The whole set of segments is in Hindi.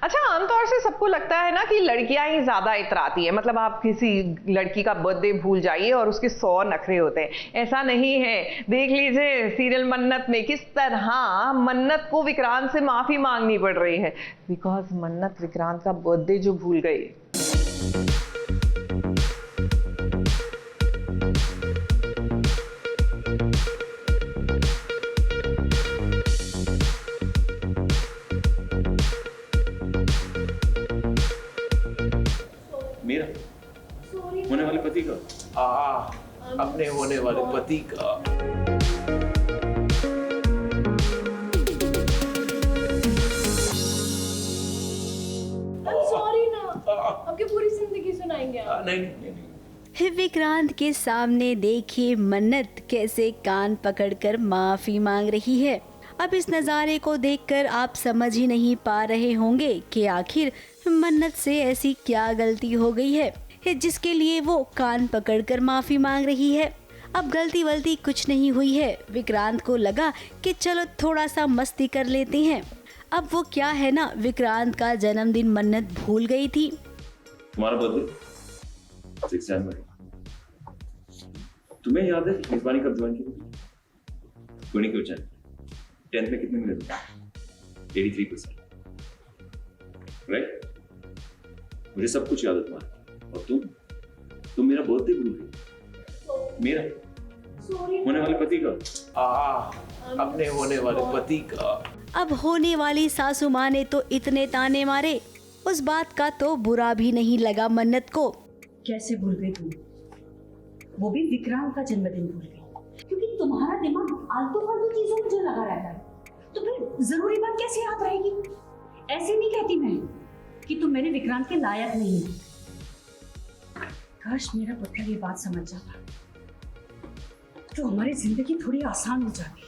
अच्छा, आमतौर से सबको लगता है ना कि लड़कियां ही ज्यादा इतराती है, मतलब आप किसी लड़की का बर्थडे भूल जाइए और उसके 100 नखरे होते हैं। ऐसा नहीं है। देख लीजिए सीरियल मन्नत में किस तरह मन्नत को विक्रांत से माफी मांगनी पड़ रही है, बिकॉज मन्नत विक्रांत का बर्थडे जो भूल गई। मेरा होने वाले पति का अपने होने वाले पति का। सॉरी ना, आपकी पूरी जिंदगी सुनाएंगे आप। नहीं। विक्रांत के सामने देखिए मन्नत कैसे कान पकड़कर माफी मांग रही है। अब इस नज़ारे को देखकर आप समझ ही नहीं पा रहे होंगे कि आखिर मन्नत से ऐसी क्या गलती हो गई है जिसके लिए वो कान पकड़कर माफी मांग रही है। अब गलती वलती कुछ नहीं हुई है। विक्रांत को लगा कि चलो थोड़ा सा मस्ती कर लेते हैं। अब वो क्या है ना, विक्रांत का जन्मदिन मन्नत भूल गई थी। तुम्हारा बर्थडे 6 जनवरी, तुम्हें याद है मेजबानी कब ज्वाइन की? 20 10th में कितने मिले थे? 83%, राइट? मुझे सब कुछ याद है तुम्हारा। और तुम मेरा बर्थडे भूल गई। मेरा होने वाले पति का अपने होने वाले पति का। अब होने वाली सासू माँ ने तो इतने ताने मारे, उस बात का तो बुरा भी नहीं लगा मन्नत को। कैसे भूल गई तुम? वो भी विक्रांत का जन्मदिन भूल गई, क्योंकि तुम्हारा दिमाग आलतू फालतू चीजों में जो लगा रहता है, तो फिर जरूरी बात कैसे याद रहेगी? ऐसे नहीं कहती मैं कि तुम मेरे विक्रांत के लायक नहीं हो। काश मेरा पुत्र ये बात समझ जाता तो हमारी जिंदगी थोड़ी आसान हो जाती।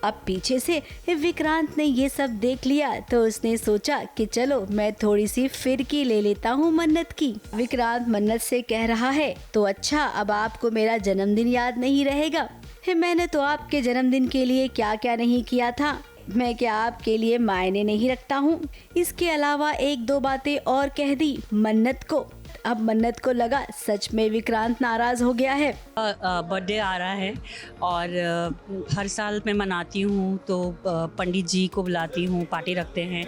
अब पीछे से विक्रांत ने ये सब देख लिया तो उसने सोचा कि चलो मैं थोड़ी सी फिरकी ले लेता हूँ मन्नत की। विक्रांत मन्नत से कह रहा है, तो अच्छा अब आपको मेरा जन्मदिन याद नहीं रहेगा? मैंने तो आपके जन्मदिन के लिए क्या क्या नहीं किया था। मैं क्या आपके लिए मायने नहीं रखता हूँ? इसके अलावा 1-2 बातें और कह दी मन्नत को। अब मन्नत को लगा सच में विक्रांत नाराज हो गया है। बर्थडे आ रहा है और हर साल मैं मनाती हूँ तो पंडित जी को बुलाती हूँ, पार्टी रखते हैं,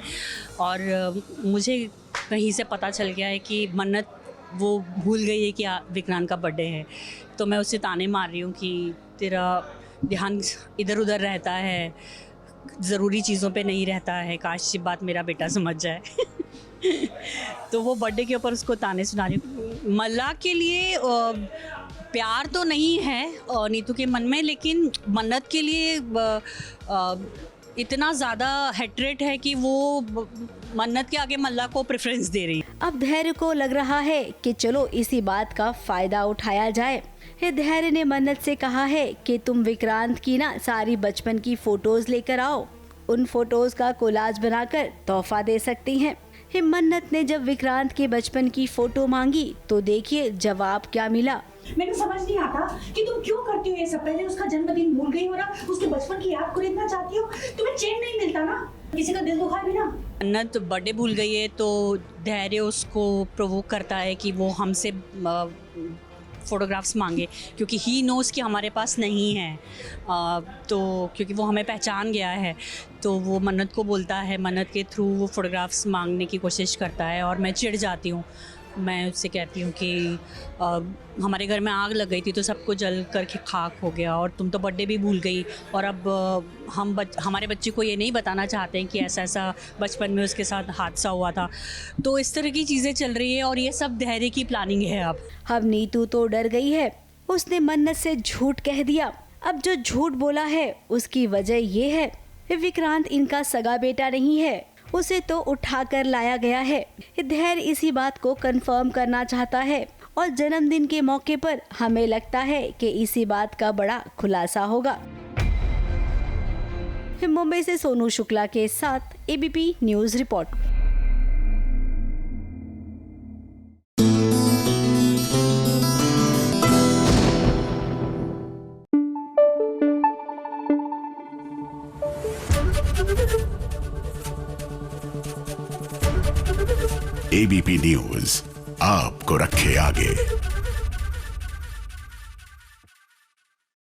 और मुझे कहीं से पता चल गया है कि मन्नत वो भूल गई है कि विक्रांत का बर्थडे है। तो मैं उससे ताने मार रही हूँ कि तेरा ध्यान इधर उधर रहता है, ज़रूरी चीज़ों पे नहीं रहता है, काश ये बात मेरा बेटा समझ जाए। तो वो बर्थडे के ऊपर उसको ताने सुना रही हूँ। मल्ला के लिए प्यार तो नहीं है नीतू के मन में, लेकिन मन्नत के लिए इतना ज़्यादा हेट्रेट है कि वो मन्नत के आगे मल्ला को प्रेफरेंस दे रही है। अब धैर्य को लग रहा है कि चलो इसी बात का फायदा उठाया जाए। धैर्य ने मन्नत से कहा है कि तुम विक्रांत की ना सारी बचपन की फोटोज लेकर आओ, उन फोटोज का कोलाज बनाकर तोहफा दे सकती हैं। मन्नत ने जब विक्रांत के बचपन की फोटो मांगी तो देखिए जवाब क्या मिला। मेरे समझ नहीं आता कि तुम क्यों करती हो ये सब। पहले उसका जन्मदिन भूल गई हो ना, उसके बचपन की याद को लेना चाहती हो। तुम्हें चैन नहीं मिलता ना, किसी का दिल दुखा भी ना। मन्नत बर्थडे भूल गई है तो धैर्य उसको प्रोवोक करता है कि वो हमसे फ़ोटोग्राफ्स मांगे, क्योंकि ही नोज़ कि हमारे पास नहीं है। तो क्योंकि वो हमें पहचान गया है तो वो मन्नत को बोलता है, मन्नत के थ्रू वो फ़ोटोग्राफ्स मांगने की कोशिश करता है और मैं चिढ़ जाती हूँ। मैं उससे कहती हूँ कि हमारे घर में आग लग गई थी तो सबको जल कर के खाक हो गया, और तुम तो बर्थडे भी भूल गई, और अब हमारे बच्चे को ये नहीं बताना चाहते हैं कि ऐसा ऐसा बचपन में उसके साथ हादसा हुआ था। तो इस तरह की चीज़ें चल रही है और ये सब धैर्य की प्लानिंग है। अब नीतू तो डर गई है, उसने मन्नत से झूठ कह दिया। अब जो झूठ बोला है उसकी वजह ये है विक्रांत इनका सगा बेटा नहीं है, उसे तो उठाकर लाया गया है। धैर्य इसी बात को कंफर्म करना चाहता है और जन्मदिन के मौके पर हमें लगता है कि इसी बात का बड़ा खुलासा होगा। मुंबई से सोनू शुक्ला के साथ ABP news report. ABP news आपको रखे आगे।